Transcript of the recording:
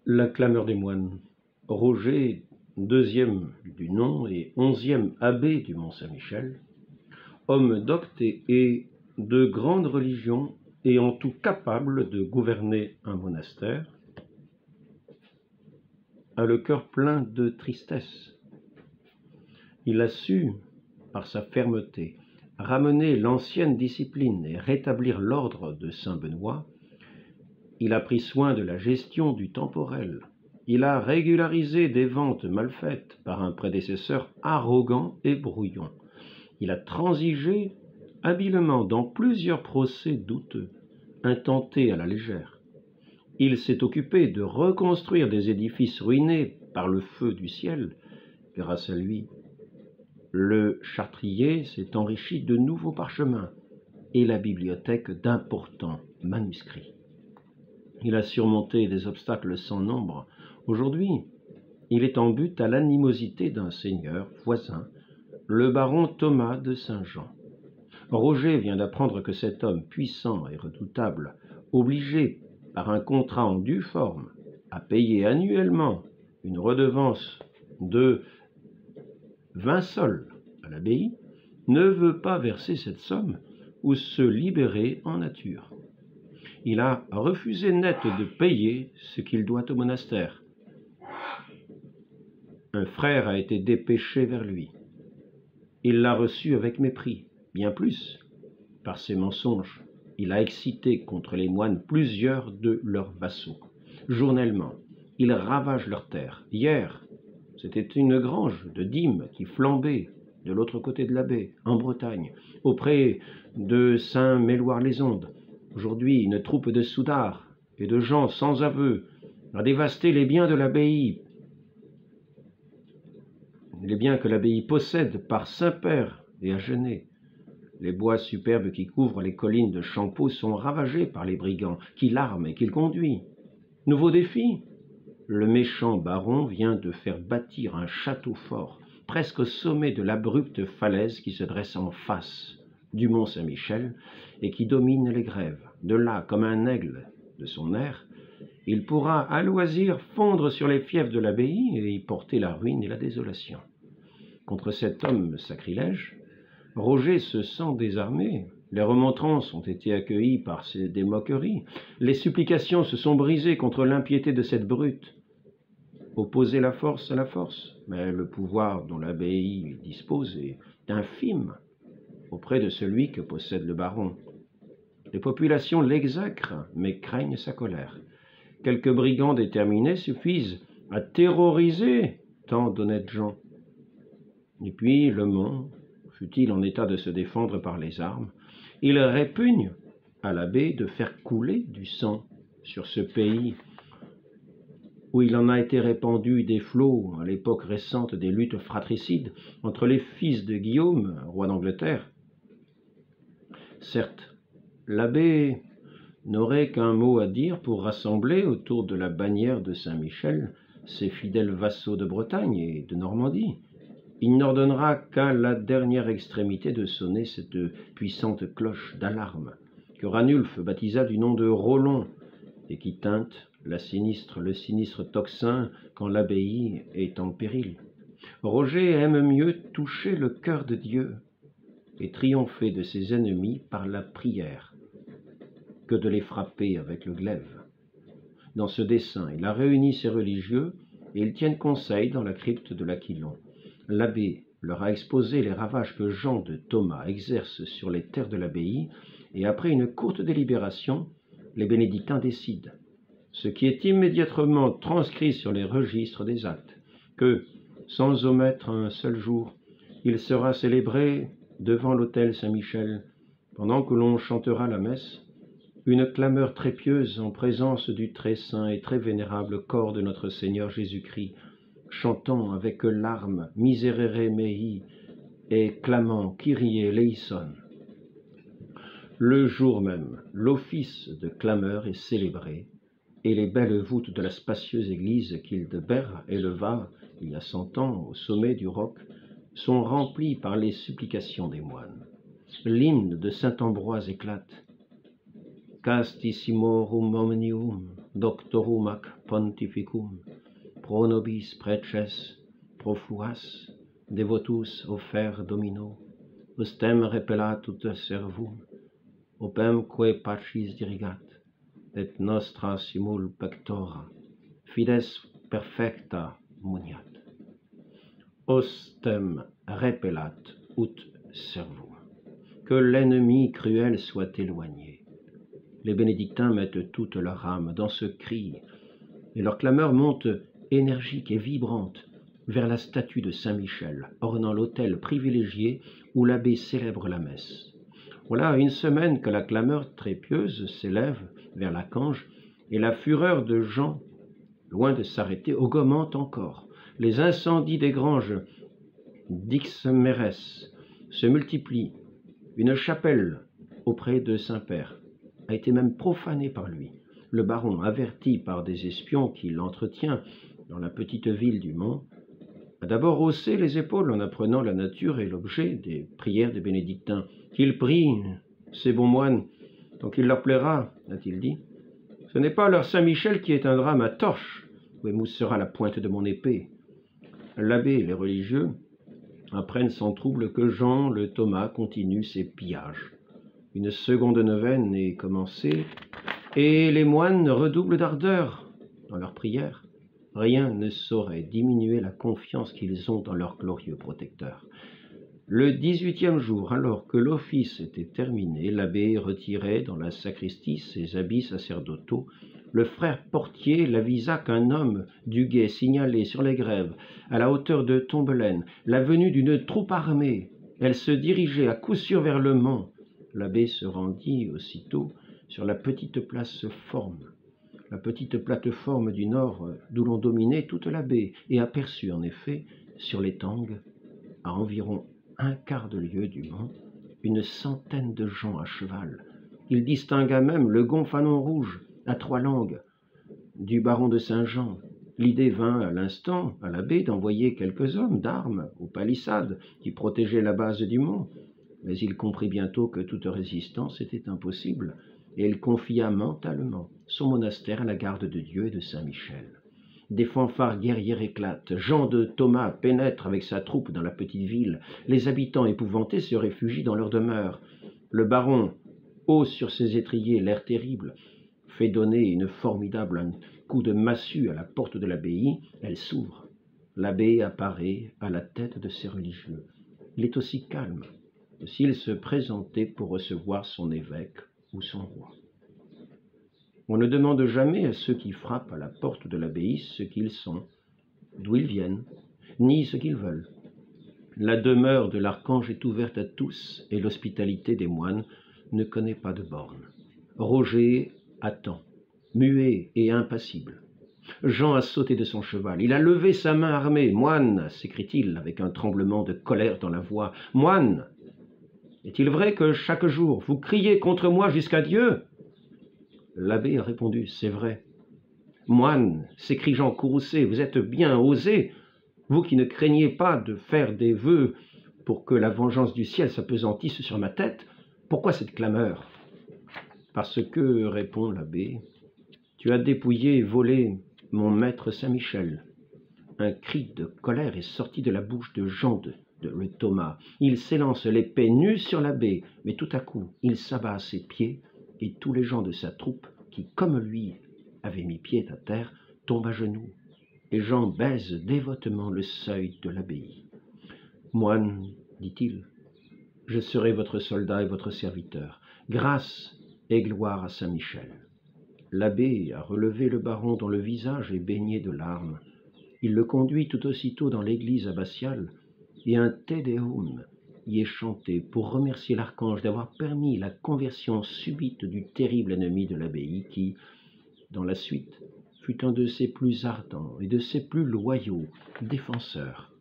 La clameur des moines. Roger, deuxième du nom et 11e abbé du Mont-Saint-Michel, homme docte et de grande religion et en tout capable de gouverner un monastère, a le cœur plein de tristesse. Il a su, par sa fermeté, ramener l'ancienne discipline et rétablir l'ordre de saint Benoît. Il a pris soin de la gestion du temporel. Il a régularisé des ventes mal faites par un prédécesseur arrogant et brouillon. Il a transigé habilement dans plusieurs procès douteux, intentés à la légère. Il s'est occupé de reconstruire des édifices ruinés par le feu du ciel. Grâce à lui, le chartrier s'est enrichi de nouveaux parchemins et la bibliothèque d'importants manuscrits. Il a surmonté des obstacles sans nombre. Aujourd'hui, il est en butte à l'animosité d'un seigneur voisin, le baron Thomas de Saint-Jean. Roger vient d'apprendre que cet homme puissant et redoutable, obligé par un contrat en due forme à payer annuellement une redevance de 20 sols à l'abbaye, ne veut pas verser cette somme ou se libérer en nature. Il a refusé net de payer ce qu'il doit au monastère. Un frère a été dépêché vers lui. Il l'a reçu avec mépris, bien plus. Par ses mensonges, il a excité contre les moines plusieurs de leurs vassaux. Journellement, il ravage leurs terres. Hier, c'était une grange de dîmes qui flambait de l'autre côté de la baie, en Bretagne, auprès de Saint-Méloire-les-Ondes. Aujourd'hui, une troupe de soudards et de gens sans aveu a dévasté les biens de l'abbaye, les biens que l'abbaye possède par Saint-Père et Agenais. Les bois superbes qui couvrent les collines de Champeaux sont ravagés par les brigands, qui l'arment et qu'il conduit. Nouveau défi, le méchant baron vient de faire bâtir un château fort, presque au sommet de l'abrupte falaise qui se dresse en face du Mont-Saint-Michel et qui domine les grèves. De là, comme un aigle de son air, il pourra à loisir fondre sur les fiefs de l'abbaye et y porter la ruine et la désolation. Contre cet homme sacrilège, Roger se sent désarmé. Les remontrances ont été accueillies par des moqueries. Les supplications se sont brisées contre l'impiété de cette brute. Opposer la force à la force, mais le pouvoir dont l'abbaye dispose est infime auprès de celui que possède le baron. Les populations l'exècrent, mais craignent sa colère. Quelques brigands déterminés suffisent à terroriser tant d'honnêtes gens. Et puis le monde, fut-il en état de se défendre par les armes, il répugne à l'abbé de faire couler du sang sur ce pays où il en a été répandu des flots à l'époque récente des luttes fratricides entre les fils de Guillaume, roi d'Angleterre. Certes, l'abbé n'aurait qu'un mot à dire pour rassembler autour de la bannière de Saint-Michel ses fidèles vassaux de Bretagne et de Normandie. Il n'ordonnera qu'à la dernière extrémité de sonner cette puissante cloche d'alarme que Ranulphe baptisa du nom de Rollon et qui teinte le sinistre tocsin quand l'abbaye est en péril. Roger aime mieux toucher le cœur de Dieu et triompher de ses ennemis par la prière que de les frapper avec le glaive. Dans ce dessein, il a réuni ses religieux et ils tiennent conseil dans la crypte de l'Aquilon. L'abbé leur a exposé les ravages que Jean de Thomas exerce sur les terres de l'abbaye et après une courte délibération, les bénédictins décident, ce qui est immédiatement transcrit sur les registres des actes, que, sans omettre un seul jour, il sera célébré devant l'autel Saint-Michel, pendant que l'on chantera la messe, une clameur très pieuse en présence du très saint et très vénérable corps de notre Seigneur Jésus-Christ, chantant avec larmes Miserere mei et clamant Kyrie eleison. Le jour même, l'office de clameur est célébré et les belles voûtes de la spacieuse église qu'Hildebert éleva il y a 100 ans au sommet du roc sont remplies par les supplications des moines. L'hymne de saint Ambroise éclate. Castissimorum omnium doctorum ac pontificum, pro nobis preces, profluas, devotus offer Domino, ustem repellat ut servum, opemque pacis dirigat, et nostra simul pectora, fides perfecta muniat. Ostem repellat ut servum. Que l'ennemi cruel soit éloigné. Les bénédictins mettent toute leur âme dans ce cri, et leur clameur monte énergique et vibrante vers la statue de Saint-Michel, ornant l'autel privilégié où l'abbé célèbre la messe. Voilà une semaine que la clameur très pieuse s'élève vers l'Archange, et la fureur de Jean, loin de s'arrêter, augmente encore. Les incendies des granges d'Ixmérès se multiplient. Une chapelle auprès de Saint-Père a été même profanée par lui. Le baron, averti par des espions qui l'entretient dans la petite ville du Mont, a d'abord haussé les épaules en apprenant la nature et l'objet des prières des bénédictins. Qu'il prie, ces bons moines, tant qu'il leur plaira, a-t-il dit. Ce n'est pas leur Saint-Michel qui éteindra ma torche, où émoussera la pointe de mon épée. L'abbé et les religieux apprennent sans trouble que Jean le Thomas continue ses pillages. Une seconde neuvaine est commencée, et les moines redoublent d'ardeur dans leurs prières. Rien ne saurait diminuer la confiance qu'ils ont dans leur glorieux protecteur. Le 18e jour, alors que l'office était terminé, l'abbé retirait dans la sacristie ses habits sacerdotaux. Le frère portier l'avisa qu'un homme du guet signalait sur les grèves, à la hauteur de Tombelaine, la venue d'une troupe armée. Elle se dirigeait à coup sûr vers le Mont. L'abbé se rendit aussitôt sur la petite place Forme, la petite plateforme du nord d'où l'on dominait toute la baie, et aperçut en effet sur l'étang, à environ un quart de lieue du Mont, une centaine de gens à cheval. Il distingua même le gonfanon rouge à 3 langues du baron de Saint-Jean. L'idée vint à l'instant à l'abbé d'envoyer quelques hommes d'armes aux palissades qui protégeaient la base du mont, mais il comprit bientôt que toute résistance était impossible, et il confia mentalement son monastère à la garde de Dieu et de Saint-Michel. Des fanfares guerrières éclatent. Jean de Thomas pénètre avec sa troupe dans la petite ville. Les habitants épouvantés se réfugient dans leur demeure. Le baron hausse sur ses étriers l'air terrible, fait donner une formidable coup de massue à la porte de l'abbaye. Elle s'ouvre. L'abbé apparaît à la tête de ses religieux. Il est aussi calme que s'il se présentait pour recevoir son évêque ou son roi. On ne demande jamais à ceux qui frappent à la porte de l'abbaye ce qu'ils sont, d'où ils viennent, ni ce qu'ils veulent. La demeure de l'Archange est ouverte à tous, et l'hospitalité des moines ne connaît pas de borne. Roger attend, muet et impassible. Jean a sauté de son cheval. Il a levé sa main armée. « Moine !» s'écrie-t-il avec un tremblement de colère dans la voix. « Moine ! Est-il vrai que chaque jour vous criez contre moi jusqu'à Dieu ?» L'abbé a répondu, « C'est vrai. »« Moine !» s'écrie Jean courroucé, « vous êtes bien osé, vous qui ne craignez pas de faire des vœux pour que la vengeance du ciel s'apesantisse sur ma tête. Pourquoi cette clameur ?»« Parce que, répond l'abbé, tu as dépouillé et volé mon maître Saint-Michel. » Un cri de colère est sorti de la bouche de Jean le Thomas. Il s'élance l'épée nue sur l'abbé, mais tout à coup, il s'abat à ses pieds, et tous les gens de sa troupe, qui, comme lui, avaient mis pied à terre, tombent à genoux, et Jean baise dévotement le seuil de l'abbaye. « Moine, dit-il, je serai votre soldat et votre serviteur. Grâce et gloire à Saint-Michel. » L'abbé a relevé le baron dont le visage est baigné de larmes. Il le conduit tout aussitôt dans l'église abbatiale, et un Te Deum y est chanté pour remercier l'Archange d'avoir permis la conversion subite du terrible ennemi de l'abbaye qui, dans la suite, fut un de ses plus ardents et de ses plus loyaux défenseurs.